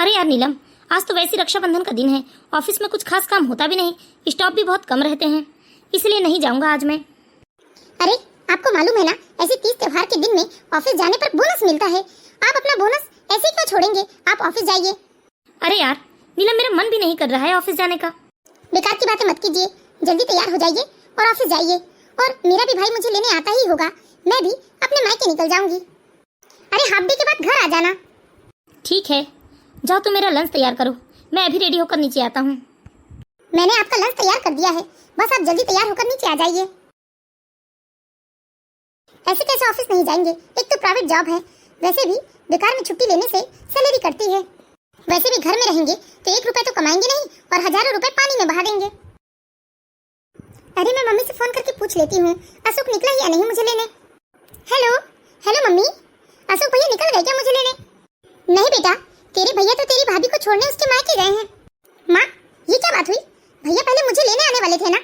अरे यार नीलम, आज तो वैसे रक्षाबंधन का दिन है, ऑफिस में कुछ खास काम होता भी नहीं, स्टॉप भी बहुत कम रहते हैं, इसलिए नहीं जाऊंगा आज मैं। अरे आपको मालूम है ना, ऐसे 30 त्योहार के दिन में ऑफिस जाने पर बोनस मिलता है। आप अपना बोनस ऐसे ही क्यों छोड़ेंगे? आप ऑफिस जाइए। अरे यार नीलम, मेरा मन भी नहीं कर रहा है ऑफिस जाने का। बेकार की बातें मत कीजिए, जल्दी तैयार हो जाइए और ऑफिस जाइए। और मेरा भी भाई मुझे लेने आता ही होगा, मैं भी अपने मायके निकल जाऊंगी। अरे हाफ डे के बाद घर आ जाना। ठीक है, जाओ तुम मेरा लंच तैयार करो, मैं अभी रेडी होकर नीचे आता हूँ। मैंने आपका लंच तैयार कर दिया है, बस आप जल्दी तैयार होकर नीचे आ जाइए। ऐसे कैसे ऑफिस नहीं जाएंगे? एक तो प्राइवेट जॉब है, वैसे भी बेकार में छुट्टी लेने से सैलरी कटती है। वैसे भी घर में रहेंगे तो 1 रुपए तो कमाएंगे नहीं और हजारों रुपए पानी में बहा देंगे। अरे मैं मम्मी से फोन करके पूछ लेती हूँ, अशोक निकला ही या नहीं मुझे लेने। हेलो हेलो मम्मी, अशोक भैया निकल गए क्या मुझे लेने? नहीं बेटा, तेरे भैया तो तेरी भाभी को छोड़ने उसके मायके गए हैं। माँ, ये क्या बात हुई? भैया पहले मुझे लेने आने वाले थे ना?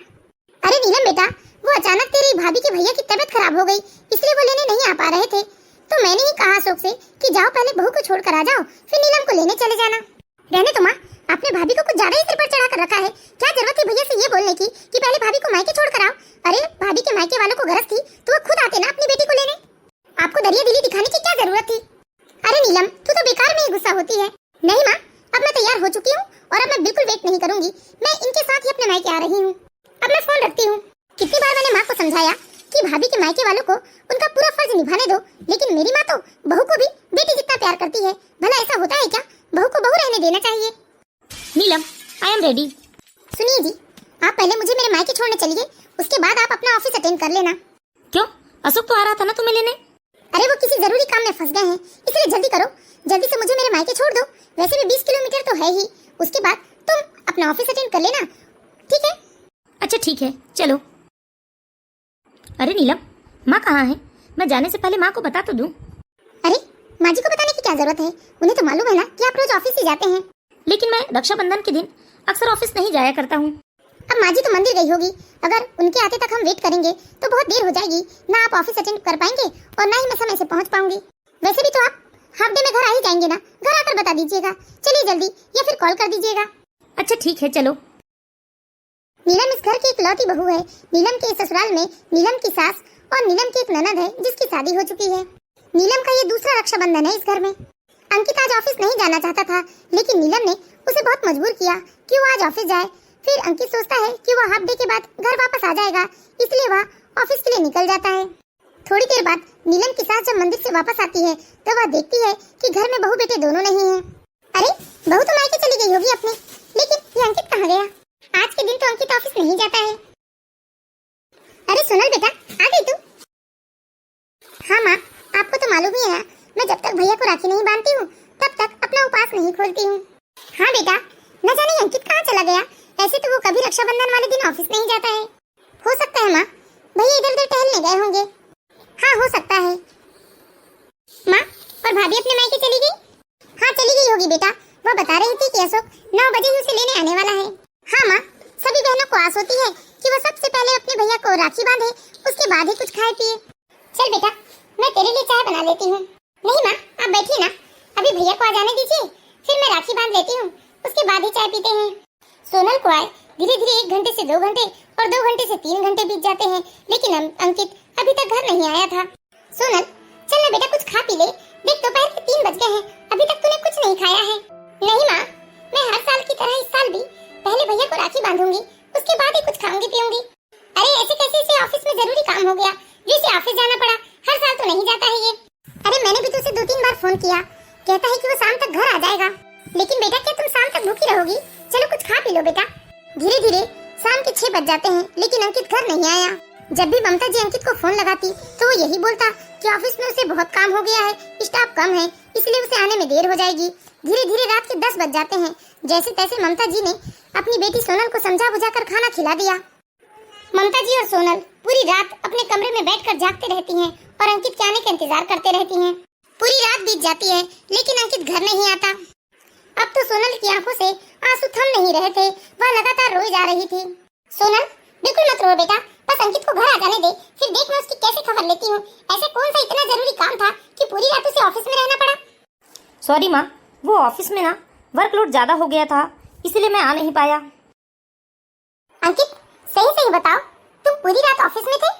अरे नीलम बेटा, वो अचानक तेरी भाभी के भैया की तबीयत खराब हो गई, इसलिए वो लेने नहीं आ पा रहे थे। तो मैंने ही कहा अशोक से कि जाओ पहले बहू को छोड़कर आ जाओ, फिर नीलम को लेने चले जाना। रहने तो माँ, आपने भाभी को कुछ ज्यादा ही सिर पर चढ़ा कर रखा है। क्या जरूरत थी भैया से ये बोलने की कि पहले भाभी को मायके छोड़ कर आओ? अरे भाभी के मायके वालों को गरज थी तो वो खुद आते ना अपनी बेटी को लेने। आपको दरिया दिली दिखाने की क्या जरूरत थी? अरे नीलम, तू तो बेकार में ही गुस्सा होती है। नहीं माँ, अब मैं तैयार हो चुकी हूँ और अब मैं बिल्कुल वेट नहीं करूंगी, मैं इनके साथ ही अपने मायके आ रही हूँ। अब मैं फोन रखती हूँ। कितनी बार मैंने माँ को समझाया कि भाभी के मायके वालों को उनका पूरा फर्ज निभाने दो, लेकिन मेरी माँ तो बहू को भी बेटी जितना प्यार करती है। भला ऐसा होता है क्या? बहू को बहू रहने देना चाहिए। नीलम, आई एम रेडी। सुनिए जी, आप पहले मुझे मेरे मायके छोड़ने चलिए, उसके बाद आप अपना ऑफिस अटेंड कर लेना। क्यों? अशोक तो आ रहा था ना तुम्हें लेने। अरे वो किसी जरूरी काम में फंस गए हैं, इसलिए जल्दी करो, जल्दी से मुझे मेरे मायके छोड़ दो। वैसे भी 20 किलोमीटर तो है ही, उसके बाद तुम अपना ऑफिस अटेंड कर लेना, ठीक है? अच्छा ठीक है, चलो। अरे नीलम, माँ कहाँ है? मैं जाने से पहले माँ को बता तो दूं। अरे माँ जी को बताने की क्या जरूरत है? उन्हें तो मालूम है ना कि आप रोज ऑफिस ही जाते हैं। लेकिन मैं रक्षाबंधन के दिन अक्सर ऑफिस नहीं जाया करता हूँ। अब माँ जी तो मंदिर गई होगी, अगर उनके आते तक हम वेट करेंगे तो बहुत देर हो जाएगी, ना आप ऑफिस अटेंड कर पाएंगे और ना ही मैं समय से पहुँच पाऊंगी। वैसे भी तो आप हाफ डे में घर आ ही जाएंगे ना, घर आकर बता दीजिएगा। चलिए जल्दी, या फिर कॉल कर दीजिएगा। अच्छा ठीक है, चलो। नीलम इस घर की इकलौती बहू है। नीलम के ससुराल में नीलम की सास और नीलम की एक ननद है जिसकी शादी हो चुकी है। नीलम का ये दूसरा रक्षाबंधन है इस घर में। अंकित आज ऑफिस नहीं जाना चाहता था, लेकिन नीलम ने उसे बहुत मजबूर किया कि वो आज ऑफिस जाए। फिर अंकित सोचता है कि वो हाफ डे के बाद घर वापस आ जाएगा, इसलिए वह ऑफिस के लिए निकल जाता है। थोड़ी देर बाद नीलम की सास जब मंदिर से वापस आती है तो वह देखती है कि घर में बहू बेटे दोनों नहीं है। अरे बहू तो मायके चली गई होगी अपने, लेकिन ये अंकित कहाँ गया? आज के दिन तो अंकित ऑफिस नहीं जाता है। अरे सोनल बेटा, आ गई तू? हाँ माँ, आपको तो मालूम ही है, मैं जब तक भैया को राखी नहीं बांधती हूँ तब तक अपना उपास नहीं खोलती हूँ। हाँ बेटा, न जाने अंकित कहाँ चला गया। ऐसे तो वो कभी रक्षाबंधन वाले दिन ऑफिस नहीं जाता है। हो सकता है माँ, भैया इधर उधर टहलने गए होंगे। हाँ हो सकता है। माँ, और भाभी अपने मायके चली गई? हाँ चली गई होगी बेटा, वो बता रही थी कि अशोक 9 बजे ही उसे लेने आने वाला है। हाँ माँ, सभी बहनों को आस होती है कि वो सबसे पहले अपने भैया को राखी बांधे, उसके बाद ही कुछ खाए पिए। चल बेटा, मैं तेरे लिए चाय बना लेती हूँ। नहीं माँ, आप बैठिए ना, अभी भैया को आ जाने दीजिए, फिर मैं राखी बांध लेती हूँ, उसके बाद ही चाय पीते हैं। सोनल को आए धीरे धीरे 1 घंटे से 2 घंटे और 2 घंटे से 3 घंटे बीत जाते हैं, लेकिन अंकित अभी तक घर नहीं आया था। सोनल, चल ना बेटा कुछ खा पी ले, देख दोपहर के 3 बज गए हैं, अभी तक तूने कुछ नहीं खाया है। नहीं माँ, मैं हर साल की तरह इस साल भी पहले भैया को राखी बांधूंगी, उसके बाद ही कुछ खाऊंगी पीऊंगी। अरे ऐसे कैसे इसे ऑफिस में जरूरी काम हो गया जो इसे ऑफिस जाना पड़ा, हर साल तो नहीं जाता है ये। अरे मैंने भी तो उसे 2-3 बार फोन किया, कहता है कि वो शाम तक घर आ जाएगा। लेकिन बेटा क्या तुम शाम तक भूखी रहोगी? चलो कुछ खा पी लो बेटा। धीरे धीरे शाम के 6 बज जाते हैं, लेकिन अंकित घर नहीं आया। जब भी ममता जी अंकित को फोन लगाती तो वो यही बोलता कि ऑफिस में उसे बहुत काम हो गया है, स्टाफ कम है, इसलिए उसे आने में देर हो जाएगी। धीरे धीरे रात के 10 बज जाते हैं। जैसे तैसे ममता जी ने अपनी बेटी सोनल को समझा बुझाकर खाना खिला दिया। ममता जी और सोनल पूरी रात अपने कमरे में बैठकर जागते रहती हैं और अंकित के आने का इंतजार करते रहती हैं। पूरी रात बीत जाती है, लेकिन अंकित घर नहीं आता। अब तो सोनल की आंखों से आंसू थम नहीं रहे थे, वह लगातार रोई जा रही थी। सोनल, बिल्कुल मत रो बेटा, बस अंकित को घर आ जाने दे, फिर देख मैं उसकी कैसे खबर लेती हूँ। ऐसा कौन सा इतना जरूरी काम था कि पूरी रात उसे ऑफिस में रहना पड़ा? सॉरी माँ, वो ऑफिस में ना वर्कलोड ज्यादा हो गया था, इसलिए मैं आ नहीं पाया। अंकित, सही सही बताओ, तुम पूरी रात ऑफिस में थे?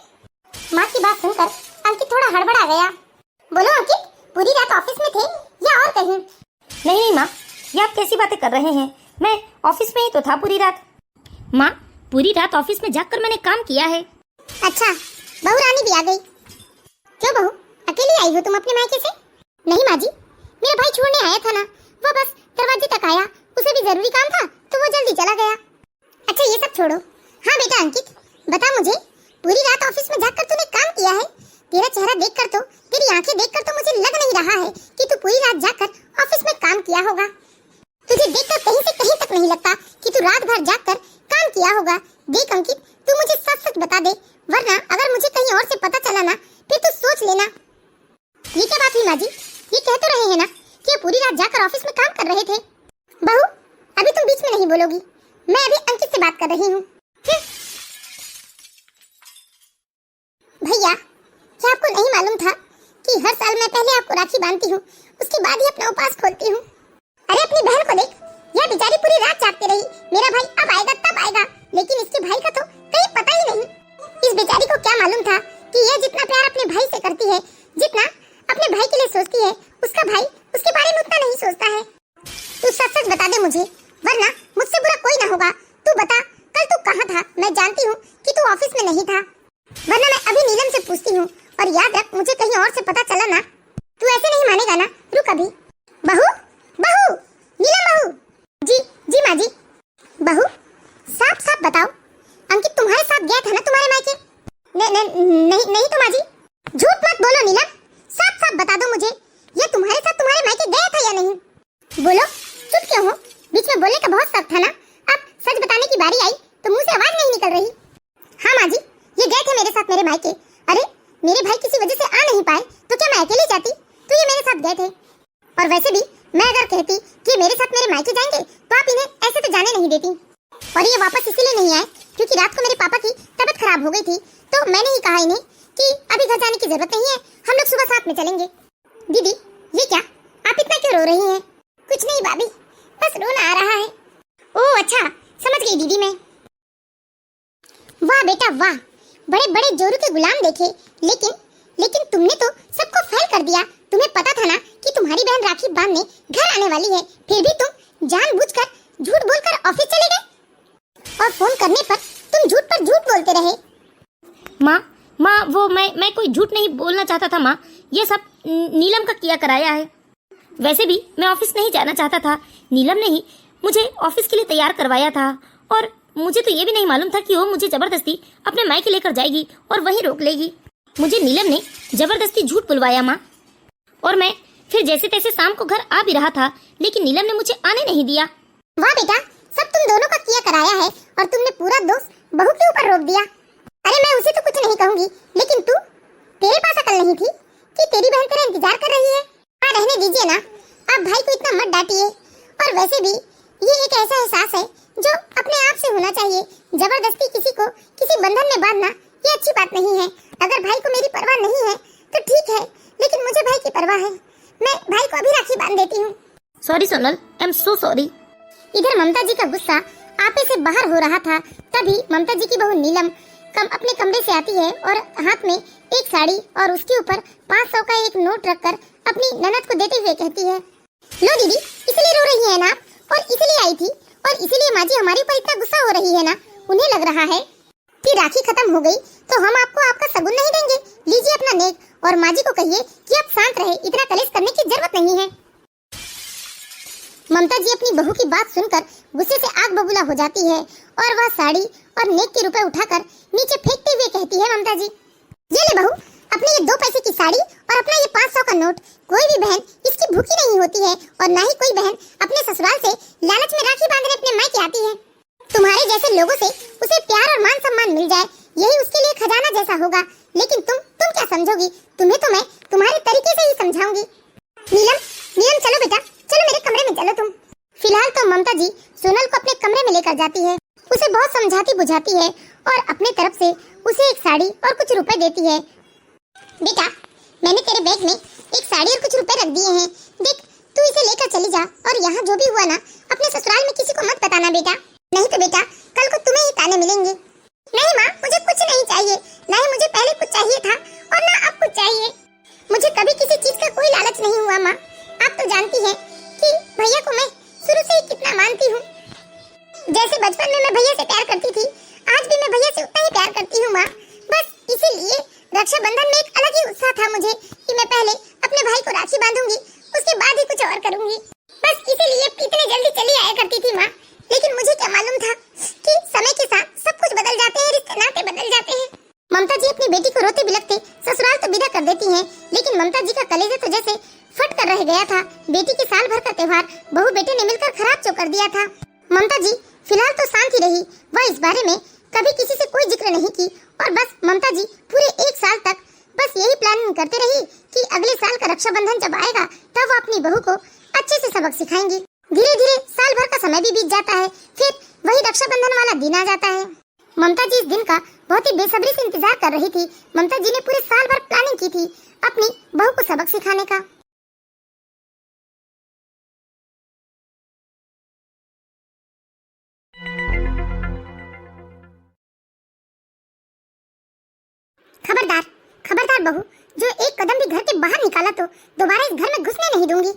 माँ की बात सुनकर अंकित थोड़ा हड़बड़ा गया। बोलो अंकित, पूरी रात ऑफिस में थे या और कहीं? नहीं नहीं माँ, ये आप कैसी बातें कर रहे हैं? मैं ऑफिस में ही तो था पूरी रात। माँ, पूरी रात ऑफिस में जाकर मैंने काम किया है। अच्छा, बहू रानी भी आ गई। क्यों बहू, अकेली आई हो तुम अपने मायके से? नहीं माँ जी, मेरा भाई छोड़ने आया था ना, वो बस दरवाजे तक आया, उसे भी जरूरी काम था तो वो जल्दी चला गया। अच्छा ये सब छोड़ो। हाँ बेटा अंकित, बता मुझे, पूरी रात ऑफिस में जाकर तूने काम किया है? तेरा चेहरा देखकर तो, तेरी आंखें देखकर तो मुझे लग नहीं रहा है कि तू पूरी रात जाकर ऑफिस में काम किया होगा। तुझे देखकर कहीं से कहीं तक नहीं लगता कि तू रात भर जाकर काम किया होगा। देख अंकित, तू मुझे सच सच बता दे, वरना अगर मुझे कहीं और से पता चला ना, फिर तू सोच लेना। ये क्या बात हुई माँ जी? ये कह तो रहे हैं ना कि पूरी रात जाकर ऑफिस में काम कर रहे थे। बहू, अभी तुम बीच में नहीं बोलोगी, मैं अभी अंकित से बात कर रही हूँ। भैया, क्या आपको नहीं मालूम था कि हर साल मैं पहले आपको राखी बांधती हूँ, उसके बाद ही अपना उपास खोलती हूँ। अरे अपनी बहन को देख, यह बेचारी पूरी रात जागती रही, मेरा भाई अब आएगा तब आएगा, लेकिन इसके भाई का तो कहीं पता ही नहीं। इस बेचारी को क्या मालूम था कि यह जितना प्यार अपने भाई से करती है, जितना अपने भाई के लिए सोचती है, उसका भाई उसके बारे में उतना नहीं सोचता है। तू सच सच बता दे मुझे, वरना मुझसे बुरा कोई ना होगा। तू बता, कल तू कहाँ था? मैं जानती हूँ कि तू ऑफिस में नहीं था, वरना मैं अभी नीलम से पूछती हूँ। और याद रख, मुझे कहीं और से पता चला ना, तू ऐसे नहीं मानेगा ना। रुक अभी। बहू, बहू, नीलम बहू। जी जी माँ जी। बहू, साफ साफ बताओ, अंकित तुम्हारे साथ गया था ना तुम्हारे मायके? नहीं तो माँ जी। झूठ मत बोलो नीलम, साफ साफ बता दो मुझे, ये तुम्हारे साथ तुम्हारे मायके गया था या नहीं? बोलो, चुप क्यों हो? बीच में बोलने का बहुत शौक था ना, अब सच बताने की बारी आई तो मुंह से आवाज नहीं निकल रही। हाँ माँ जी, ये गए थे मेरे साथ मेरे मायके। अरे मेरे भाई किसी वजह से आ नहीं पाए तो क्या मैं अकेले जाती? तो ये मेरे साथ गए थे। और वैसे भी मैं अगर कहती कि मेरे साथ मेरे मायके जाएंगे तो आप इन्हें ऐसे तो जाने नहीं देती। और ये वापस इसीलिए नहीं आए क्योंकि रात को मेरे पापा की तबीयत खराब हो गई थी, तो मैंने ही कहा इन्हें कि अभी घर जाने की जरूरत नहीं है, हम लोग सुबह साथ में चलेंगे। दीदी, ये क्या, आप इतना क्यों रो रही हैं? कुछ नहीं भाभी, बस रोना आ रहा है। ओह अच्छा, समझ गई दीदी मैं। वाह बेटा वाह, बड़े बड़े जोरू के गुलाम देखे, लेकिन तुमने तो सबको फेल कर दिया। तुम्हें पता था ना कि तुम्हारी बहन राखी बांधने घर आने वाली है, फिर भी तुम जानबूझकर झूठ बोलकर ऑफिस चले गए, और फोन करने पर तुम झूठ पर झूठ बोलते रहे। माँ वो मैं कोई झूठ नहीं बोलना चाहता था माँ, ये सब नीलम का किया कराया है। वैसे भी मैं ऑफिस नहीं जाना चाहता था, नीलम ने ही मुझे ऑफिस के लिए तैयार करवाया था, और मुझे तो ये भी नहीं मालूम था कि वो मुझे जबरदस्ती अपने मायके लेकर जाएगी और वहीं रोक लेगी। मुझे नीलम ने जबरदस्ती झूठ बुलवाया माँ, और मैं फिर जैसे तैसे शाम को घर आ भी रहा था, लेकिन नीलम ने मुझे आने नहीं दिया। वाह बेटा, सब तुम दोनों का किया कराया है और तुमने पूरा दोष बहू के ऊपर रोक दिया। अरे मैं उसे तो कुछ नहीं कहूँगी, लेकिन तेरे पास अकल नहीं थी कि तेरी बहन तेरा इंतजार कर रही है? हाँ रहने दीजिए ना, आप भाई को इतना मत डांटिए। और वैसे भी ये एक ऐसा एहसास है जो अपने आप से होना चाहिए। जबरदस्ती किसी को किसी बंधन में बांधना ये अच्छी बात नहीं है। अगर भाई को मेरी परवाह नहीं है तो ठीक है, लेकिन मुझे भाई की परवाह है। मैं भाई को अभी राखी बांध देती हूँ। Sorry Sonal, I am so sorry. इधर ममता जी का गुस्सा आपे से बाहर हो रहा था, तभी ममता जी की बहू नीलम अपने कमरे से आती है और हाथ में एक साड़ी और उसके ऊपर 500 का एक नोट रखकर अपनी ननद को देते हुए कहती है, लो दीदी, इसलिए रो रही है ना आप, और इसलिए आई थी, और इसलिए माँ जी हमारे ऊपर इतना गुस्सा हो रही है ना। उन्हें लग रहा है कि राखी खत्म हो गई तो हम आपको आपका सगुन नहीं देंगे। लीजिए अपना नेक, और माँ जी को कहिए कि आप शांत रहे, इतना कलेश करने की जरूरत नहीं है। ममता जी अपनी बहू की बात सुनकर गुस्से से आग बबूला हो जाती है, और वह साड़ी और नेक के रुपए उठाकर नीचे फेंकते हुए कहती है, ममता जी ये ले बहू, अपने ये 2 पैसे की साड़ी और अपना ये 500 का नोट। कोई भी बहन इसकी भूखी नहीं होती है, और ना ही कोई बहन अपने ससुराल से लालच में राखी बांधने अपने मायके आती है। तुम्हारे जैसे लोगों से उसे प्यार और मान सम्मान मिल जाए, यही उसके लिए खजाना जैसा होगा। लेकिन तुम क्या समझोगी? तुम्हें तो मैं तुम्हारे तरीके से ही समझाऊंगी। नीलम चलो बेटा, चलो मेरे कमरे में चलो तुम। फिलहाल तो ममता जी सोनल को अपने कमरे में लेकर जाती है, उसे बहुत समझाती बुझाती है, और अपने तरफ से उसे एक साड़ी और कुछ रुपए देती है। बेटा, मैंने तेरे बैग में एक साड़ी और कुछ रुपए रख दिए हैं, देख तू इसे लेकर चली जा और यहाँ जो भी हुआ ना अपने ससुराल में किसी को मत बताना बेटा, नहीं तो बेटा कल को तुम्हें ही ताने मिलेंगे। नहीं माँ, मुझे कुछ नहीं चाहिए, ना ही मुझे पहले कुछ चाहिए था और ना अब कुछ चाहिए। मुझे कभी किसी चीज का कोई लालच नहीं हुआ माँ। आप तो जानती हैं कि भैया को मैं शुरू से ही कितना मानती हूँ। जैसे बचपन में मैं भैया से प्यार करती थी, आज भी मैं भैया से उतना ही प्यार करती हूँ माँ। बस इसीलिए रक्षाबंधन में एक अलग ही उत्साह था मुझे कि मैं पहले अपने भाई को राखी बांधूंगी, उसके बाद ही कुछ और करूंगी। बस इसीलिए इतने जल्दी चली आया करती थी माँ। लेकिन मुझे क्या मालूम था कि समय के साथ सब कुछ बदल जाते हैं, रिश्ते नाते बदल जाते हैं। ममता जी अपनी बेटी को रोते बिलखते ससुराल तो विदा कर देती हैं, लेकिन ममता जी का कलेजा तो जैसे फट कर रह गया था। बेटी के साल भर का त्योहार बहू बेटे ने मिलकर खराब जो कर दिया था। ममता जी फिलहाल तो शांत ही रही, वह इस बारे में कभी किसी से कोई जिक्र नहीं की और बस ममता जी पूरे एक साल तक बस यही प्लानिंग करते रही कि अगले साल का रक्षाबंधन जब आएगा तब वो अपनी बहू को अच्छे से सबक सिखाएंगी। धीरे धीरे साल भर का समय भी बीत जाता है, फिर वही रक्षाबंधन वाला दिन आ जाता है। ममता जी इस दिन का बहुत ही बेसब्री से इंतजार कर रही थी। ममता जी ने पूरे साल भर प्लानिंग की थी अपनी बहू को सबक सिखाने का। खबरदार, खबरदार बहू, जो एक कदम भी घर के बाहर निकाला तो दोबारा इस घर में घुसने नहीं दूंगी।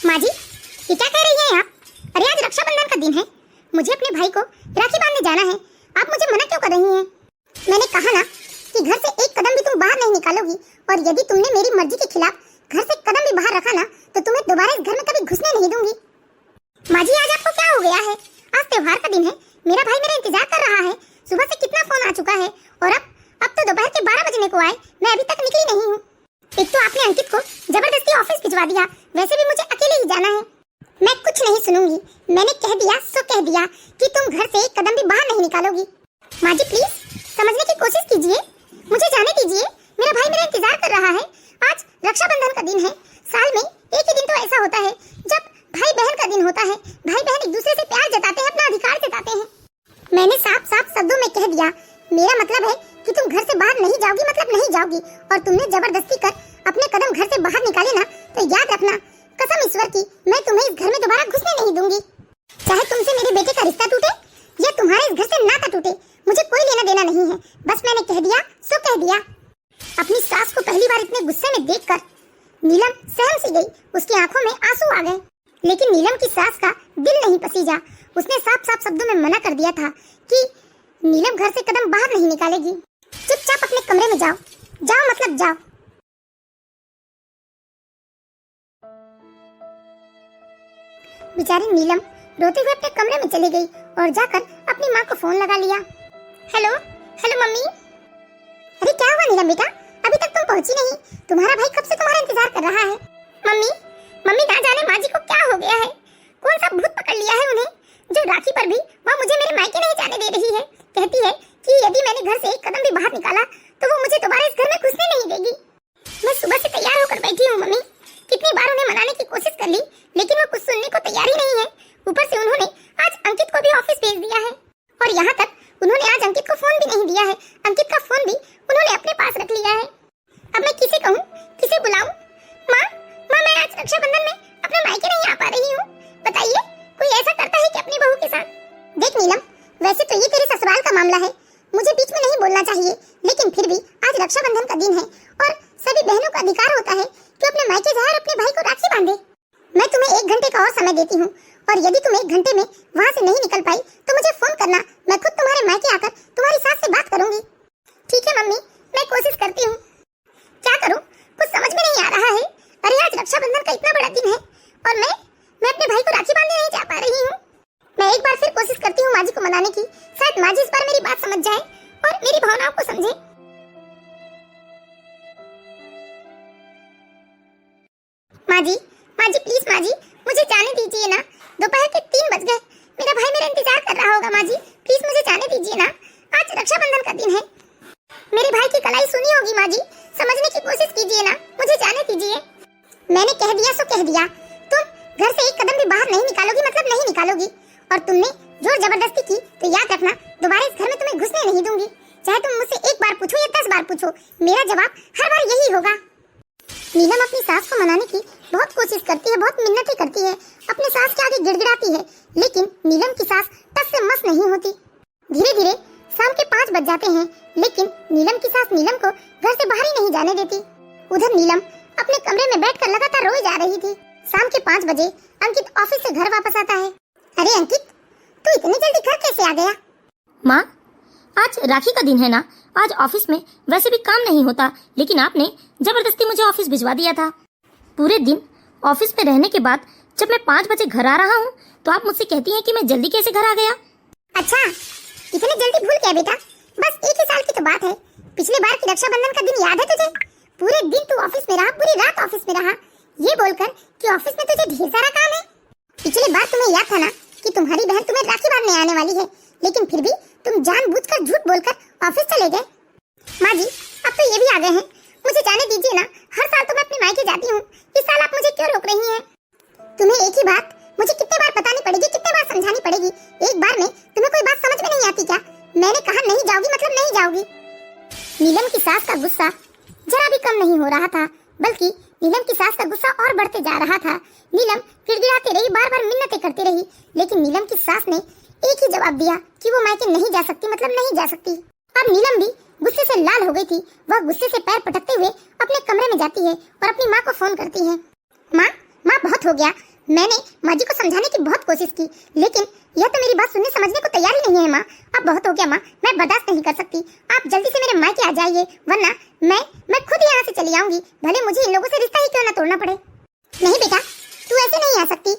माँ जी, ये क्या कह रही हैं आप? अरे आज रक्षाबंधन का दिन है, मुझे अपने भाई को राखी बांधने जाना है, आप मुझे मना क्यों कर रही हैं? मैंने कहा ना कि घर से एक कदम भी तुम बाहर नहीं निकालोगी, और यदि तुमने मेरी मर्जी के खिलाफ घर से कदम भी बाहर रखा ना तो तुम्हें दोबारा इस घर में कभी घुसने नहीं दूंगी। माँ जी, आज आपको क्या हो गया है? आज त्योहार का दिन है, मेरा भाई मेरा इंतजार कर रहा है। सुबह से कितना फोन आ चुका है और अब तो दोपहर के 12 बजने को आए, मैं अभी तक निकली नहीं हूँ। एक तो आपने अंकित को जबरदस्ती ऑफिस भिजवा दिया, वैसे भी मुझे अकेले ही जाना है। मैं कुछ नहीं सुनूंगी, मैंने कह दिया सो कह दिया कि तुम घर से एक कदम भी बाहर नहीं निकालोगी। माँ जी प्लीज समझने की कोशिश कीजिए, मुझे जाने दीजिए, मेरा भाई मेरा इंतजार कर रहा है। आज रक्षाबंधन का दिन है, साल में एक ही दिन तो ऐसा होता है जब भाई बहन का दिन होता है। भाई बहन एक दूसरे से प्यार जताते हैं, अपना अधिकार जताते हैं। मैंने साफ साफ शब्दों में कह दिया, मेरा मतलब है कि तुम घर से बाहर नहीं जाओगी, मतलब नहीं जाओगी। और तुमने जबरदस्ती कर अपने कदम घर से बाहर निकाले ना तो याद रखना, कसम ईश्वर की, मैं तुम्हें इस घर में दोबारा घुसने नहीं दूंगी। चाहे तुमसे मेरे बेटे का रिश्ता टूटे या तुम्हारे इस घर से नाता टूटे, मुझे कोई लेना देना नहीं है। बस मैंने कह दिया सो कह दिया। अपनी सास को पहली बार इतने गुस्से में देखकर नीलम सहम सी गई, उसकी आंखों में आंसू आ गए। लेकिन नीलम की सास का दिल नहीं पसीजा, उसने साफ साफ शब्दों में मना कर दिया था कि नीलम घर से कदम बाहर नहीं निकालेगी। चुपचाप अपने कमरे में जाओ, जाओ मतलब जाओ। बेचारी नीलम रोते हुए अपने कमरे में चली गई और जाकर अपनी माँ को फोन लगा लिया। Hello hello mummy. अरे क्या हुआ नीलम बेटा, अभी तक तुम पहुंची नहीं? तुम्हारा भाई कब से तुम्हारा इंतजार कर रहा है। मम्मी मम्मी ना जाने माँ जी को क्या हो गया है, कौन सा भूत पकड़ लिया है उन्हें, जो राखी पर भी वह मुझे मेरे मायके नहीं जाने दे रही है। कहती है कि यदि मैंने घर से एक कदम भी बाहर निकाला तो वो मुझे दोबारा इस घर में घुसने नहीं देगी। मैं सुबह से तैयार होकर बैठी हूँ मम्मी, कितनी बार उन्हें मनाने की कोशिश कर ली लेकिन वो कुछ सुनने को तैयार ही नहीं है। ऊपर से उन्होंने आज अंकित को भी ऑफिस भेज दिया है और यहाँ तक उन्होंने आज अंकित को फोन भी नहीं दिया है। अंकित का फोन भी उन्होंने अपने पास रख लिया है। अब मैं किसे कहूँ, किसे बुलाऊं? माँ मैं आज रक्षाबंधन में अपने मायके नहीं आ पा रही हूँ, बताइए कोई ऐसा करता है कि अपनी बहू के साथ? देख नीलम, वैसे तो ये तेरे ससुराल का मामला है, मुझे बीच में नहीं बोलना चाहिए, लेकिन फिर भी आज रक्षाबंधन का दिन है और सभी बहनों का अधिकार होता है कि अपने मायके जाए और अपने भाई को राखी बांधे। मैं तुम्हें 1 घंटे का और समय देती हूँ और यदि तुम 1 घंटे में वहाँ से नहीं निकल पाई तो मुझे फोन करना, मैं खुद तुम्हारे मायके आकर तुम्हारी सास से बात करूंगी। ठीक है मम्मी, मैं कोशिश करती हूँ। क्या करूँ, कुछ समझ में नहीं आ रहा है। अरे आज रक्षाबंधन का इतना बड़ा दिन है और मैं अपने भाई को राखी बांधने नहीं जा पा रही हूँ। मैं एक बार फिर कोशिश करती हूँ माँ जी को मनाने की, शायद माँ जी इस बार मेरी बात समझ जाए और मेरी भावनाओं को समझे। माँ जी प्लीज माँ जी, मुझे जाने दीजिए ना, दोपहर के 3 बज गए, मेरा भाई मेरा इंतजार कर रहा होगा। माँ जी प्लीज मुझे जाने दीजिए ना, आज रक्षाबंधन का दिन है। मेरे भाई की कलाई सुनी होगी माँ जी, समझने की कोशिश कीजिए ना, मुझे जाने दीजिए। मैंने कह दिया सो कह दिया, तुम घर से एक कदम भी बाहर नहीं निकालोगी मतलब नहीं निकालोगी। और तुमने जोर जबरदस्ती की तो याद रखना, दोबारा इस घर में तुम्हें घुसने नहीं दूंगी। चाहे तुम मुझसे 1 बार पूछो या 10 बार पूछो, मेरा जवाब हर बार यही होगा। नीलम अपनी सास को मनाने की बहुत कोशिश करती है, बहुत मिन्नतें करती है, अपने सास के आगे गिड़गिड़ाती है, लेकिन नीलम की सास टस से मस नहीं होती। धीरे धीरे शाम के 5 बज जाते हैं, लेकिन नीलम की सास नीलम को घर से बाहर ही नहीं जाने देती। उधर नीलम अपने कमरे में बैठकर लगातार रोई जा रही थी। शाम के 5 बजे अंकित ऑफिस से घर वापस आता है। अरे अंकित, तू इतनी जल्दी घर कैसे आ गया? माँ, आज राखी का दिन है ना, आज ऑफिस में वैसे भी काम नहीं होता, लेकिन आपने जबरदस्ती मुझे ऑफिस भिजवा दिया था। पूरे दिन ऑफिस में रहने के बाद जब मैं 5 बजे घर आ रहा हूँ तो आप मुझसे कहती हैं कि मैं जल्दी कैसे घर आ गया। अच्छा, इतने जल्दी भूल गया बेटा? बस 1 ही साल की तो बात है। पिछले बार की रक्षाबंधन का दिन याद है तुझे? पूरे दिन तू ऑफिस में रहा, पूरी रात ऑफिस में रहा, ये बोलकर कि ऑफिस में तुझे ढेर सारा काम है। पिछली बार तुम्हें याद था ना कि तुम्हारी बहन तुम्हें राखी बांधने आने वाली है, लेकिन फिर भी तुम जानबूझकर झूठ बोलकर ऑफिस चले गए। माँ जी, अब तो ये भी आ गए हैं, मुझे जाने दीजिए ना। हर साल तो मैं अपने मायके जाती हूँ, इस साल आप मुझे क्यों रोक रही हैं? तुम्हें एक ही बात मुझे कितने बार बतानी पड़ेगी, कितने बार समझानी पड़ेगी? एक बार में तुम्हें कोई बात समझ में नहीं आती क्या? मैंने कहा नहीं जाओगी मतलब नहीं जाओगी। नीलम की सास का गुस्सा जरा भी कम नहीं हो रहा था, बल्कि नीलम की सास का गुस्सा और बढ़ते जा रहा था। नीलम गिड़गिड़ाती रही, बार बार मिन्नतें करती रही, लेकिन नीलम की सास ने एक ही जवाब दिया कि वो मायके नहीं जा सकती मतलब नहीं जा सकती। अब नीलम भी गुस्से से लाल हो गई थी। वह गुस्से से पैर पटकते हुए अपने कमरे में जाती है और अपनी माँ को फोन करती है। माँ बहुत हो गया, मैंने माँ जी को समझाने की बहुत कोशिश की, लेकिन यह तो मेरी बात सुनने समझने को तैयार ही नहीं है। माँ, अब बहुत हो गया माँ, मैं बर्दाश्त नहीं कर सकती। आप जल्दी से मेरे मायके आ जाइए, वरना मैं खुद यहाँ से चली आऊंगी, भले मुझे इन लोगों से रिश्ता ही क्यों न तोड़ना पड़े। नहीं बेटा, तू ऐसे नहीं आ सकती।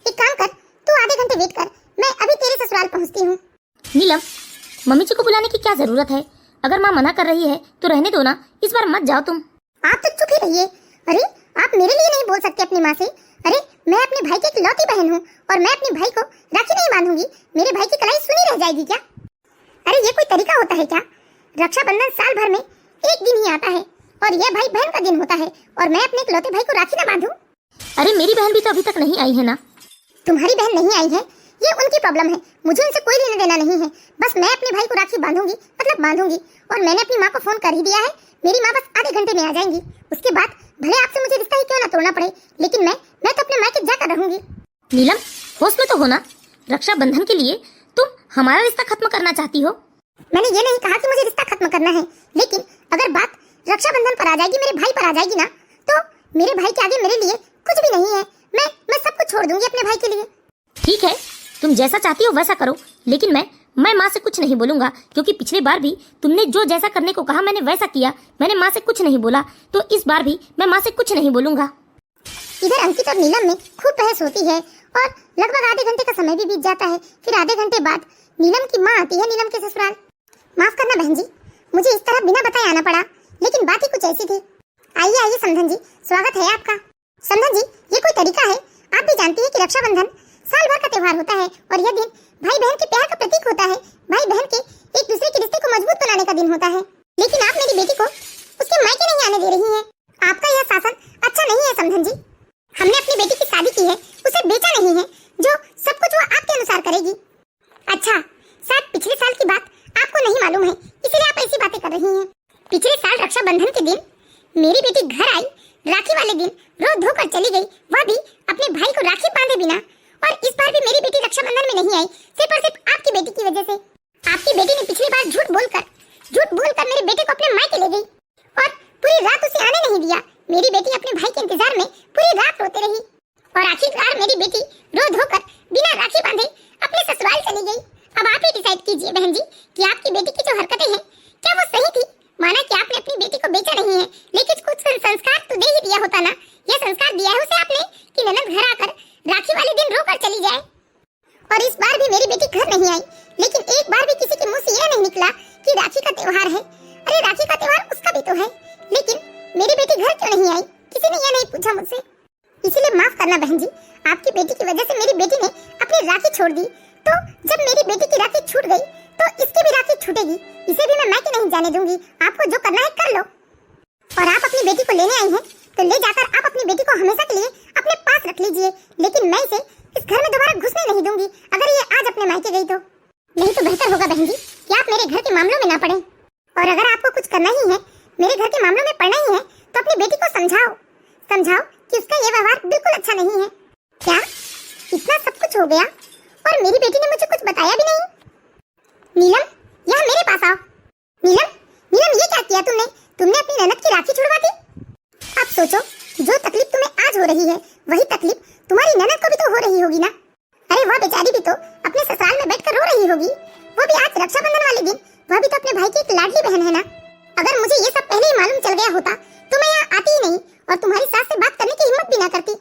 एक काम कर, तू आधे घंटे वेट कर, मैं अभी तेरे ससुराल पहुँचती हूँ। नीलम, मम्मी जी को बुलाने की क्या जरूरत है? अगर माँ मना कर रही है तो रहने दो ना, इस बार मत जाओ तुम। आप तो चुप ही रहिए। अरे आप मेरे लिए नहीं बोल सकते अपनी माँ से? अरे मैं अपने भाई की इकलौती बहन हूँ और मैं अपने भाई को राखी नहीं बांधूंगी? मेरे भाई की कलाई सुनी रह जाएगी क्या? अरे ये कोई तरीका होता है क्या? रक्षाबंधन साल भर में एक दिन ही आता है और यह भाई बहन का दिन होता है, और मैं अपने इकलौते भाई को राखी ना बांधूं? अरे मेरी बहन भी तो अभी तक नहीं आई है ना। तुम्हारी बहन नहीं आई है, ये उनकी प्रॉब्लम है, मुझे उनसे कोई लेना देना नहीं है। बस मैं अपने भाई को राखी बांधूंगी मतलब बांधूंगी, और मैंने अपनी माँ को फोन कर ही दिया है। मेरी माँ बस आधे घंटे में आ जाएंगी। उसके बाद भले आपसे मुझे रिश्ता ही क्यों ना तोड़ना पड़े, लेकिन मैं तो अपने मायके जाकर रहूंगी। नीलम, होश में तो हो ना, रक्षाबंधन के लिए तुम हमारा रिश्ता खत्म करना चाहती हो। मैंने ये नहीं कहा कि मुझे रिश्ता खत्म करना है, लेकिन अगर बात रक्षाबंधन पर आ जाएगी, मेरे भाई पर आ जाएगी ना, तो मेरे भाई के आगे मेरे लिए कुछ भी नहीं है। मैं सब कुछ छोड़ दूंगी अपने भाई के लिए। ठीक है, तुम जैसा चाहती हो वैसा करो, लेकिन मैं माँ से कुछ नहीं बोलूंगा, क्योंकि पिछली बार भी तुमने जो जैसा करने को कहा मैंने वैसा किया। मैंने माँ से कुछ नहीं बोला, तो इस बार भी मैं माँ से कुछ नहीं बोलूंगा। इधर अंकित और नीलम में खूब बहस होती है और लगभग आधे घंटे का समय भी बीत जाता है। फिर आधे घंटे बाद नीलम की माँ आती है नीलम के ससुराल। माफ करना बहन जी, मुझे इस तरह बिना बताए आना पड़ा, लेकिन बात ही कुछ ऐसी थी। आइए आइए समधन जी, स्वागत है आपका। समधन जी, ये कोई तरीका है? आप भी जानती है कि रक्षाबंधन साल भर का त्योहार होता है और यह दिन भाई बहन के प्यार का प्रतीक होता है। भाई बहन के एक दूसरे के रिश्ते को मजबूत बनाने का दिन होता है, लेकिन आप मेरी बेटी को उसके मायके नहीं आने दे रही हैं। आपका यह शासन अच्छा नहीं है समधन जी। हमने अपनी बेटी की शादी की है, उसे बेचा नहीं है, जो सब कुछ वो आपके अनुसार करेगी। अच्छा, शायद पिछले साल की बात आपको नहीं मालूम है, इसलिए आप ऐसी बातें कर रही हैं। पिछले साल रक्षाबंधन के दिन मेरी बेटी घर आई, राखी वाले दिन रो धोकर चली गई, वह भी अपने भाई को राखी बांधे बिना। और इस बार भी मेरी बेटी रक्षाबंधन में नहीं आई, सिर्फ और सिर्फ आपकी बेटी की वजह से। आपकी बेटी ने पिछली बार झूठ बोलकर मेरे बेटे को अपने मायके ले गई और पूरी रात उसे आने नहीं दिया। मेरी बेटी अपने भाई के इंतजार में पूरी रात रोते रही और आखिरकार मेरी बेटी रो धोकर बिना राखी बांधे अपने ससुराल चली गई। अब आप ही डिसाइड कीजिए बहन जी कि आपकी बेटी की जो हरकतें हैं क्या वो सही थी? माना कि आपने अपनी बेटी को बेचा नहीं है, लेकिन कुछ संस्कार तो दे ही दिया होता ना। यह संस्कार दिया है उसे आपने कि ननद घर आकर राखी वाले दिन रोकर चली जाए। और इस बार भी मेरी बेटी घर नहीं आई, लेकिन एक बार भी किसी के मुंह से यह नहीं निकला कि राखी का त्योहार है। अरे राखी का त्योहार उसका भी तो है, लेकिन मेरी बेटी घर क्यों नहीं आई? किसी ने यह नहीं पूछा मुझसे। इसीलिए माफ करना बहन जी, आपकी बेटी की वजह से मेरी बेटी ने अपनी राखी छोड़ दी, तो जब मेरी बेटी की राखी छूट गई तो इसकी भी राखी छूटेगी। इसे भी मैं मायके नहीं जाने दूंगी। आपको जो करना है कर लो। और आप अपनी बेटी को लेने आई हैं तो ले जाकर आप अपनी बेटी को हमेशा के लिए अपने पास रख लीजिए, लेकिन मैं इसे इस घर में दोबारा घुसने नहीं दूंगी अगर ये आज अपने मायके गई तो। नहीं तो बेहतर होगा बहन जी कि आप मेरे घर के मामलों में ना पड़े। और अगर आपको कुछ करना ही है, मेरे घर के मामलों में पड़ना ही है, तो अपनी बेटी को समझाओ कि उसका ये व्यवहार बिल्कुल अच्छा नहीं है। क्या इतना सब कुछ हो गया और मेरी बेटी ने मुझे कुछ बताया भी नहीं? नीलम, यहाँ मेरे पास आओ। नीलम, नीलम ये क्या किया तुमने? तुमने अपनी ननद की राखी छुड़वा दी। अब सोचो, जो तकलीफ तुम्हें आज हो रही है वही तकलीफ तुम्हारी ननद को भी तो हो रही होगी ना। अरे वह बेचारी भी तो अपने ससुराल में बैठकर रो रही होगी, वो भी आज रक्षाबंधन वाले दिन। वह भी तो अपने भाई की एक लाडली बहन है ना। अगर मुझे ये सब पहले ही मालूम चल गया होता तो मैं यहाँ आती ही नहीं और तुम्हारी सास से बात करने की हिम्मत भी ना करती।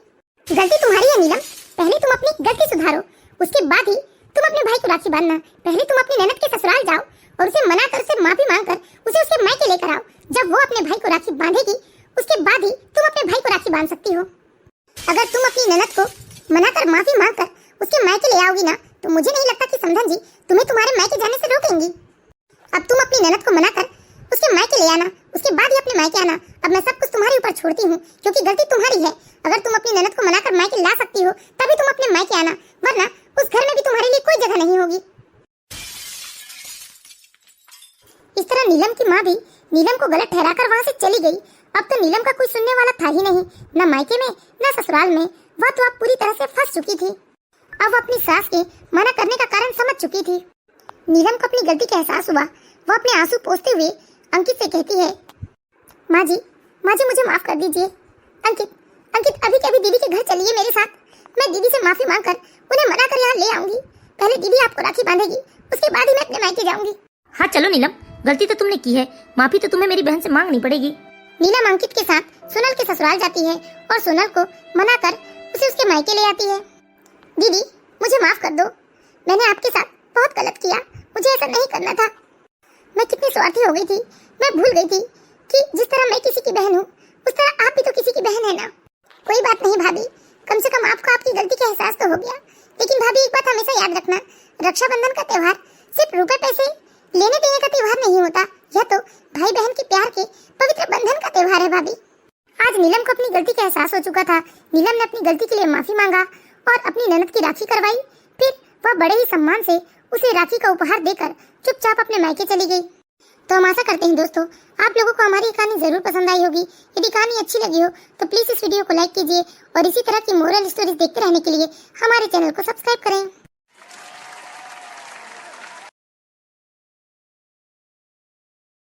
गलती तुम्हारी है नीलम, पहले तुम अपनी गलती सुधारो, उसके बाद ही तुम अपने भाई को राखी बांधना। पहले तुम अपनी ननद के ससुराल जाओ और उसे मनाकर, उसे माफी मांगकर उसे उसके मायके लेकर आओ। जब वो अपने भाई को राखी बांधेगी उसके बाद ही तुम अपने भाई को राखी बांध सकती हो। अगर तुम अपनी ननद को मनाकर, माफी मांगकर उसके मायके ले आओगी ना, तो मुझे नहीं लगता कि समधन जी तुम्हें तुम्हारे मायके जाने से रोकेंगी। अब तुम अपनी ननद को मनाकर उसके मायके ले आना, उसके बाद ही अपने मायके आना। अब मैं सब कुछ तुम्हारे ऊपर छोड़ती हूँ क्योंकि गलती तुम्हारी है। अगर तुम अपनी ननद को मनाकर मायके ला सकती हो तभी तुम अपने मायके आना, वरना उस घर में भी तुम्हारे लिए कोई जगह नहीं होगी। इस तरह नीलम की माँ भी नीलम को गलत ठहराकर वहाँ से चली गई। अब तो नीलम का कोई सुनने वाला था ही नहीं, न मायके में न ससुराल में। वह तो अब पूरी तरह से फंस चुकी थी। अब अपनी सास के मना करने का कारण समझ चुकी थी। नीलम को अपनी गलती का एहसास हुआ। वह अपने आंसू पोंछते हुए अंकित से कहती है, माँ जी मुझे माफ कर दीजिए। अंकित अभी के अभी दीदी के घर चलिए मेरे साथ। मैं दीदी से माफी मांगकर उन्हें मना कर यहाँ ले आऊंगी। पहले दीदी आपको राखी बांधेगी, उसके बाद ही मैं अपने मायके जाऊंगी। हाँ चलो नीलम, गलती तो तुमने की है, माफी तो तुम्हें मेरी बहन से मांगनी पड़ेगी। नीलम अंकित के साथ सोनल के ससुराल जाती है और सोनल को मनाकर उसे उसके मायके ले आती है। दीदी मुझे माफ कर दो, मैंने आपके साथ बहुत गलत किया, मुझे ऐसा नहीं करना था। मैं कितनी स्वार्थी हो गई थी, मैं भूल गई थी कि जिस तरह मैं किसी की बहन हूँ उस तरह आप भी तो किसी की बहन है ना। कोई बात नहीं भाभी, कम से कम आपको आपकी गलती का एहसास तो हो गया। लेकिन भाभी एक बात हमेशा याद रखना, रक्षाबंधन का त्योहार सिर्फ रुपए पैसे लेने देने का त्योहार नहीं होता, यह तो भाई बहन के प्यार के पवित्र बंधन का त्योहार है भाभी। आज नीलम को अपनी गलती का एहसास हो चुका था। नीलम ने अपनी गलती के लिए माफी मांगा और अपनी ननद की राखी करवाई। फिर वह बड़े ही सम्मान से उसे राखी का उपहार देकर चुपचाप अपने मायके चली गई। तो हम आशा करते हैं दोस्तों आप लोगों को हमारी कहानी जरूर पसंद आई होगी। यदि कहानी अच्छी लगी हो तो प्लीज इस वीडियो को लाइक कीजिए और इसी तरह की मोरल स्टोरीज देखते रहने के लिए हमारे चैनल को सब्सक्राइब करें।